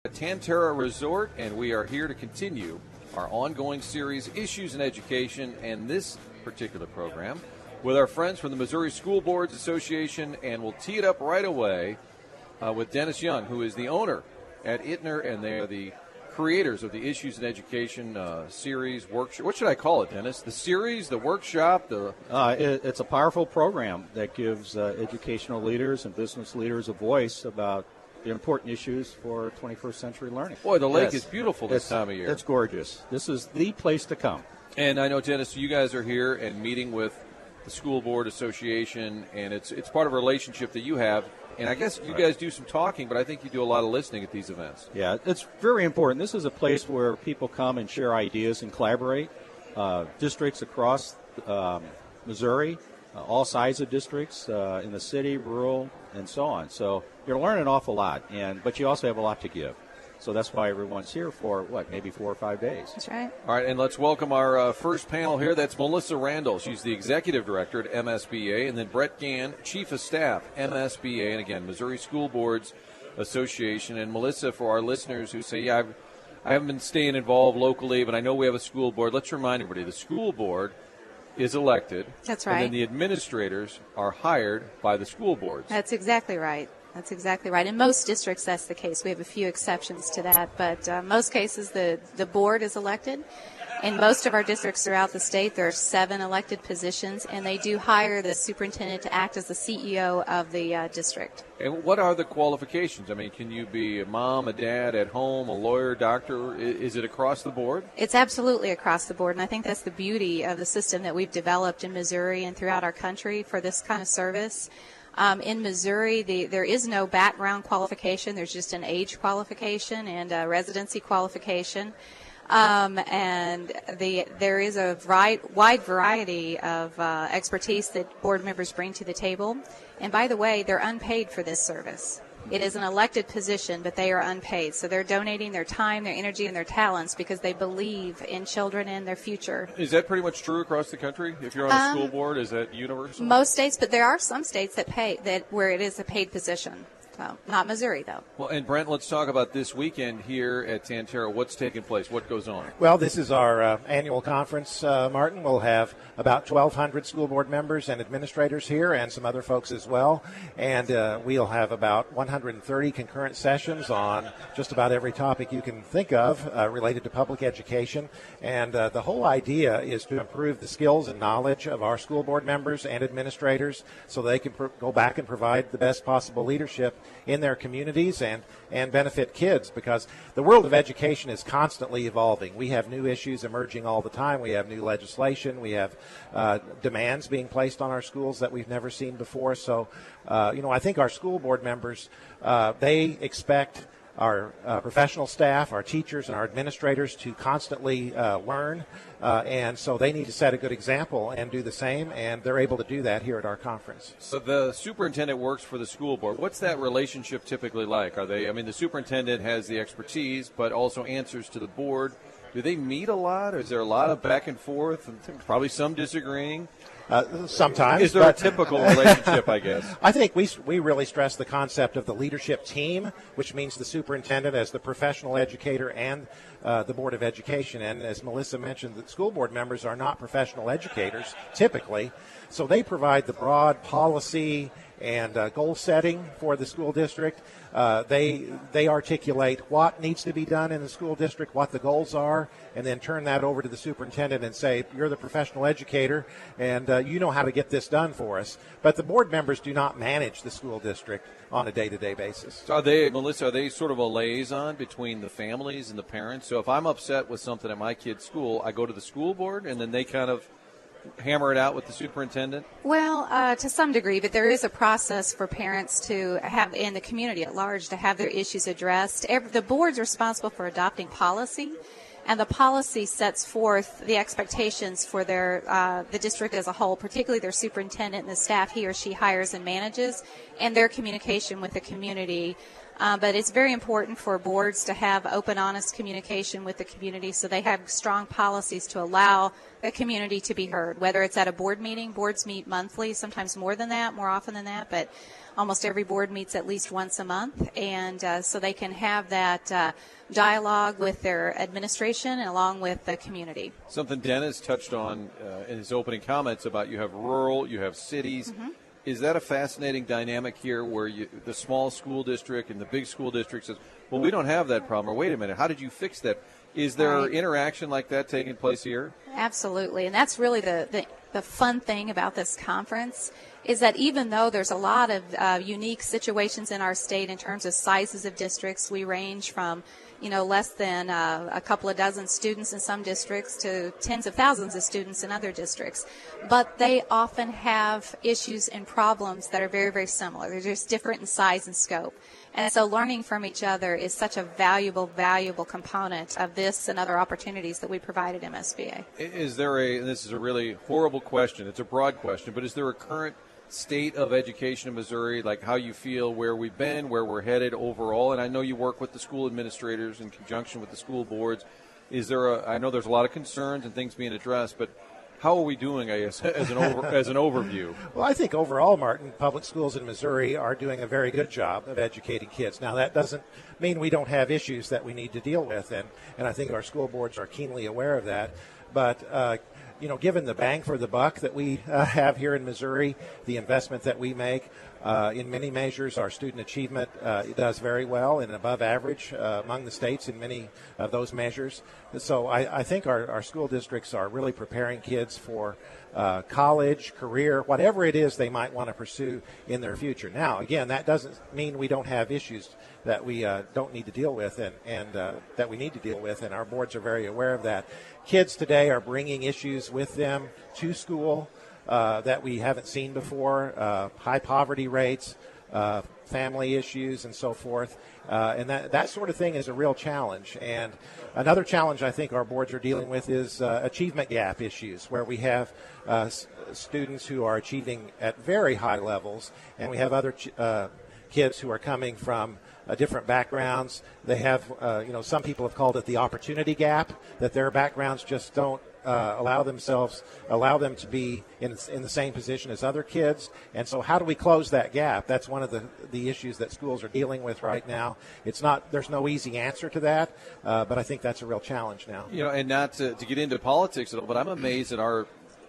Tantera Resort, and we are here to continue our ongoing series, Issues in Education, and this particular program with our friends from the Missouri School Boards Association, and we'll tee it up right away with Dennis Young, who is the owner at Ittner, and they are the creators of the Issues in Education series, workshop. What should I call it, Dennis? The series, the workshop, It's a powerful program that gives educational leaders and business leaders a voice about the important issues for 21st century learning. Boy, the lake is beautiful this time of year. It's gorgeous. This is the place to come. And I know, Dennis, you guys are here and meeting with the School Board Association, and it's part of a relationship that you have. And I guess you guys do some talking, but I think you do a lot of listening at these events. Yeah, it's very important. This is a place where people come and share ideas and collaborate. Districts across Missouri, all sides of districts in the city, rural, and so on. So you're learning an awful lot, but you also have a lot to give. So that's why everyone's here for, maybe 4 or 5 days. That's right. All right, and let's welcome our first panel here. That's Melissa Randall. She's the executive director at MSBA. And then Brent Ghan, chief of staff, MSBA. And again, Missouri School Boards Association. And Melissa, for our listeners who say, I haven't been staying involved locally, but I know we have a school board. Let's remind everybody, the school board is elected. That's right. And then the administrators are hired by the school boards. That's exactly right. That's exactly right. In most districts, that's the case. We have a few exceptions to that, but most cases, the board is elected. In most of our districts throughout the state, there are 7 elected positions, and they do hire the superintendent to act as the CEO of the district. And what are the qualifications? I mean, can you be a mom, a dad, at home, a lawyer, doctor? Is it across the board? It's absolutely across the board, and I think that's the beauty of the system that we've developed in Missouri and throughout our country for this kind of service. In Missouri, there is no background qualification. There's just an age qualification and a residency qualification. And there is a wide variety of expertise that board members bring to the table. And by the way, they're unpaid for this service. It is an elected position, but they are unpaid. So they're donating their time, their energy, and their talents because they believe in children and their future. Is that pretty much true across the country? If you're on a school board, is that universal? Most states, but there are some states that pay where it is a paid position. So, not Missouri, though. Well, and Brent, let's talk about this weekend here at Tantera. What's taking place? What goes on? Well, this is our annual conference, Martin. We'll have about 1,200 school board members and administrators here and some other folks as well. And we'll have about 130 concurrent sessions on just about every topic you can think of related to public education. And the whole idea is to improve the skills and knowledge of our school board members and administrators so they can go back and provide the best possible leadership in their communities and benefit kids, because the world of education is constantly evolving. We have new issues emerging all the time. We have new legislation. We have demands being placed on our schools that we've never seen before. So, I think our school board members, they expect our professional staff, our teachers, and our administrators to constantly learn, and so they need to set a good example and do the same, and they're able to do that here at our conference. So the superintendent works for the school board. What's that relationship typically like? The superintendent has the expertise, but also answers to the board. Do they meet a lot, or is there a lot of back and forth, and probably some disagreeing? Sometimes. Is there a typical relationship, I guess? I think we really stress the concept of the leadership team, which means the superintendent as the professional educator and the Board of Education. And as Melissa mentioned, the school board members are not professional educators, typically. So they provide the broad policy and goal setting for the school district. They articulate what needs to be done in the school district, what the goals are, and then turn that over to the superintendent and say, you're the professional educator, and you know how to get this done for us. But the board members do not manage the school district on a day-to-day basis. So Melissa, are they sort of a liaison between the families and the parents? So if I'm upset with something at my kid's school, I go to the school board, and then they kind of hammer it out with the superintendent? Well, to some degree, but there is a process for parents to have, in the community at large, to have their issues addressed. The board's responsible for adopting policy, and the policy sets forth the expectations for the district as a whole, particularly their superintendent and the staff he or she hires and manages, and their communication with the community. But it's very important for boards to have open, honest communication with the community so they have strong policies to allow the community to be heard, whether it's at a board meeting. Boards meet monthly, sometimes more than that, more often than that. But Almost every board meets at least once a month, and so they can have that dialogue with their administration and along with the community. Something Dennis touched on in his opening comments about you have rural, you have cities. Is that a fascinating dynamic here where the small school district and the big school district says, well, we don't have that problem, or wait a minute, how did you fix that? Is there interaction like that taking place here? Absolutely, and that's really the fun thing about this conference is that even though there's a lot of unique situations in our state in terms of sizes of districts, we range from less than a couple of dozen students in some districts to tens of thousands of students in other districts. But they often have issues and problems that are very, very similar. They're just different in size and scope. And so learning from each other is such a valuable component of this and other opportunities that we provide at MSBA. Is there and this is a really horrible question, it's a broad question, but is there a current state of education in Missouri, like how you feel, where we've been, where we're headed overall? And I know you work with the school administrators in conjunction with the school boards. I know there's a lot of concerns and things being addressed, but how are we doing, I guess, as an overview? Well, I think overall, Martin, public schools in Missouri are doing a very good job of educating kids. Now, that doesn't mean we don't have issues that we need to deal with, and I think our school boards are keenly aware of that. But given the bang for the buck that we have here in Missouri, the investment that we make, in many measures, our student achievement does very well and above average among the states in many of those measures. So I think our school districts are really preparing kids for college, career, whatever it is they might want to pursue in their future. Now, again, that doesn't mean we don't have issues that we don't need to deal with and that we need to deal with, and our boards are very aware of that. Kids today are bringing issues with them to school that we haven't seen before, high poverty rates, family issues, and so forth. And that sort of thing is a real challenge. And another challenge I think our boards are dealing with is achievement gap issues, where we have students who are achieving at very high levels, and we have other kids who are coming from different backgrounds. They have, some people have called it the opportunity gap, that their backgrounds just don't allow them to be in the same position as other kids. And so how do we close that gap? That's one of the issues that schools are dealing with right now. There's no easy answer to that, but I think that's a real challenge now. And not to get into politics at all, but I'm amazed at our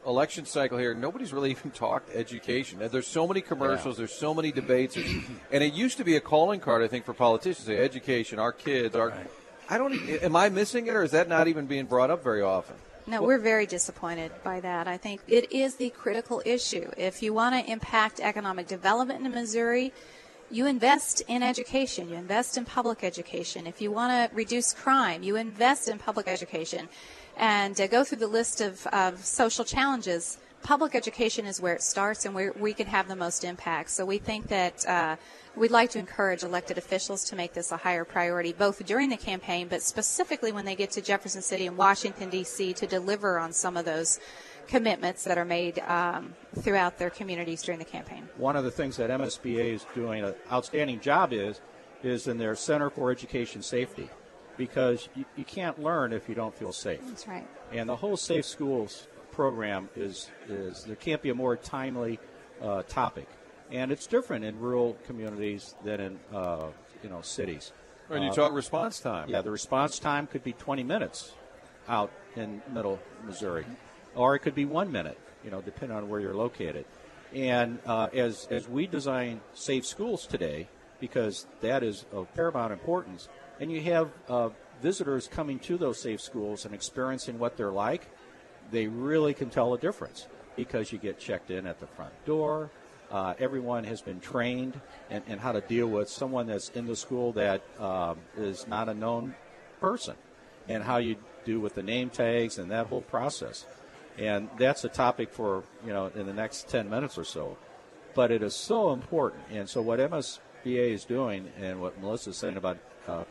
election cycle here. Nobody's really even talked education. There's so many commercials, there's so many debates, and it used to be a calling card, I think, for politicians to say education, our kids, am I missing it, or is that not even being brought up very often? No, we're very disappointed by that. I think it is the critical issue. If you want to impact economic development in Missouri, you invest in education. You invest in public education. If you want to reduce crime, you invest in public education. And go through the list of social challenges. Public education is where it starts and where we can have the most impact. So we think that we'd like to encourage elected officials to make this a higher priority, both during the campaign, but specifically when they get to Jefferson City and Washington, D.C., to deliver on some of those commitments that are made throughout their communities during the campaign. One of the things that MSBA is doing an outstanding job is in their Center for Education Safety, because you can't learn if you don't feel safe. That's right. And the whole Safe Schools program is there can't be a more timely topic. And it's different in rural communities than in cities. And you talk response time. Yeah, the response time could be 20 minutes out in middle Missouri, or it could be 1 minute, depending on where you're located. And as we design safe schools today, because that is of paramount importance, and you have visitors coming to those safe schools and experiencing what they're like, they really can tell a difference, because you get checked in at the front door. Everyone has been trained in how to deal with someone that's in the school that is not a known person, and how you do with the name tags and that whole process. And that's a topic for, in the next 10 minutes or so. But it is so important. And so what MSBA is doing, and what Melissa's saying about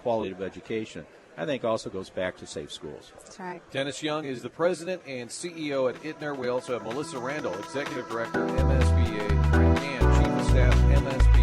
quality of education, I think also goes back to safe schools. That's right. Dennis Young is the president and CEO at Ittner. We also have Melissa Randall, executive director, MSBA, Brent Ghan, chief of staff, MSBA.